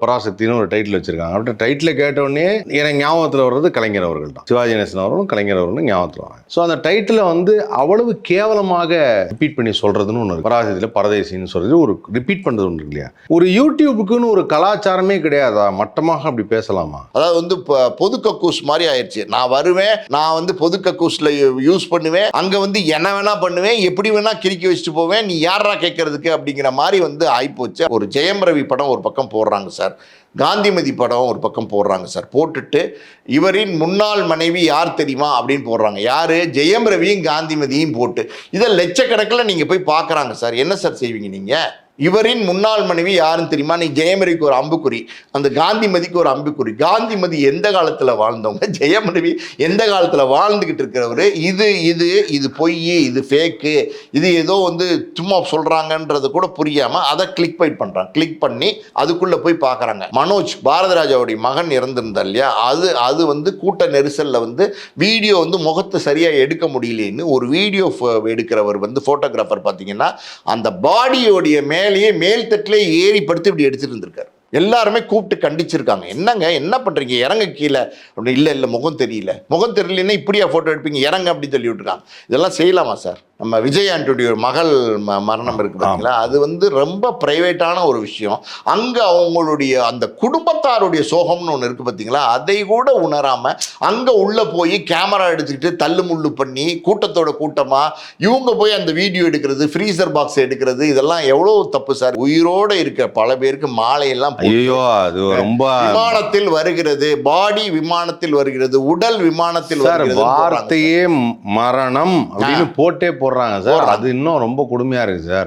பராசக்தின்னு ஒரு டைட்டில் வச்சிருக்காங்க. அப்படி டைட்டில் கேட்டோடனே எனக்கு ஞாபகத்தில் வர்றது கலைஞர் அவர்கள் தான். சிவாஜி கணேசன் அவர்களும் கலைஞர் அவர்களும் ஞாபகத்தில் வராங்க. ஸோ அந்த டைட்டிலை வந்து அவ்வளவு கேவலமாக ரிப்பீட் பண்ணி சொல்றதுன்னு ஒன்று இருக்கு. பராசக்தியில் பரதேசின்னு சொல்றது ஒரு ரிப்பீட் பண்றது ஒன்று இல்லையா? ஒரு யூடியூபுக்குன்னு ஒரு கலாச்சாரமே கிடையாதா? மட்டமாக அப்படி பேசலாமா? அதாவது வந்து பொது கக்கூஸ் மாதிரி ஆயிடுச்சு. நான் வருவேன், நான் வந்து பொது கக்கூஸ்ல யூஸ் பண்ணுவேன், அங்க வந்து என்ன வேணா பண்ணுவேன், எப்படி வேணா கிறுக்கி வச்சுட்டு போவேன், நீ யாரா கேட்கறதுக்கு அப்படிங்கிற மாதிரி வந்து ஆயிப்போச்சு. ஒரு ஜெயம் ரவி படம் ஒரு பக்கம் போடுறாங்க சார், காந்திமதி படம் ஒரு பக்கம் போடுறாங்க சார். போட்டுட்டு இவரின் முன்னாள் மனைவி யார் தெரியுமா அப்படின்னு போடுறாங்க. யாரு? ஜெயம் ரவியும் காந்திமதியும் போட்டு இதை லட்சக்கணக்கில் நீங்க போய் பார்க்குறாங்க சார். என்ன சார் செய்வீங்க நீங்க? இவரின் முன்னாள் மனைவி யாருன்னு தெரியுமா? நீ ஜெயமரவிக்கு ஒரு அம்புக்குறி, அந்த காந்திமதிக்கு ஒரு அம்புக்குறி. காந்திமதி எந்த காலத்தில் வாழ்ந்தவங்க, ஜெயமரவி எந்த காலத்தில் வாழ்ந்துக்கிட்டு இருக்கிறவரு. இது பொய், இது ஃபேக்கு, இது ஏதோ வந்து சும்மா சொல்கிறாங்கன்றது கூட புரியாமல் அதை கிளிக் பைட் பண்ணுறாங்க. கிளிக் பண்ணி அதுக்குள்ளே போய் பார்க்குறாங்க. மனோஜ் பாரதிராஜாவுடைய மகன் இறந்துருந்தா இல்லையா, அது வந்து கூட்ட நெரிசலில் வந்து வீடியோ வந்து முகத்தை சரியாக எடுக்க முடியலேன்னு ஒரு வீடியோ எடுக்கிறவர் வந்து ஃபோட்டோகிராஃபர் பார்த்தீங்கன்னா அந்த பாடியோடைய மேல் தட்டிலே ஏறி படுத்து இப்படி எடுத்துட்டு இருந்திருக்காரு. எல்லாருமே கூப்பிட்டு கண்டிச்சிருக்காங்க. என்னங்க என்ன பண்றீங்க, இறங்க கீழே அப்படி. இல்லை முகம் தெரியலன்னா இப்படியா போட்டோ எடுப்பீங்க, இறங்க அப்படி சொல்லி விட்டுருக்காங்க. இதெல்லாம் செய்யலாமா சார்? நம்ம விஜய் ஆண்டோடைய மகள் மரணம் இருக்கு பார்த்தீங்களா, அது வந்து ரொம்ப பிரைவேட்டான ஒரு விஷயம். அங்கே அவங்களுடைய அந்த குடும்பத்தாருடைய சோகம்னு ஒன்று இருக்குது பார்த்தீங்களா, அதை கூட உணராமல் அங்கே உள்ளே போய் கேமரா எடுத்துக்கிட்டு தள்ளு முள்ளு பண்ணி கூட்டத்தோட கூட்டமாக இவங்க போய் அந்த வீடியோ எடுக்கிறது, ஃப்ரீசர் பாக்ஸ் எடுக்கிறது, இதெல்லாம் எவ்வளோ தப்பு சார். உயிரோடு இருக்க பல பேருக்கு மாலையெல்லாம் அது ரொம்ப விமானத்தில் வருகிறது, பாடி விமானத்தில் வருகிறது, உடல் விமானத்தில் வருகிறது. வார்த்தையே மரணம் அப்படின்னு போட்டே போடுறாங்க சார். அது இன்னும் ரொம்ப கொடுமையா இருக்கு சார்.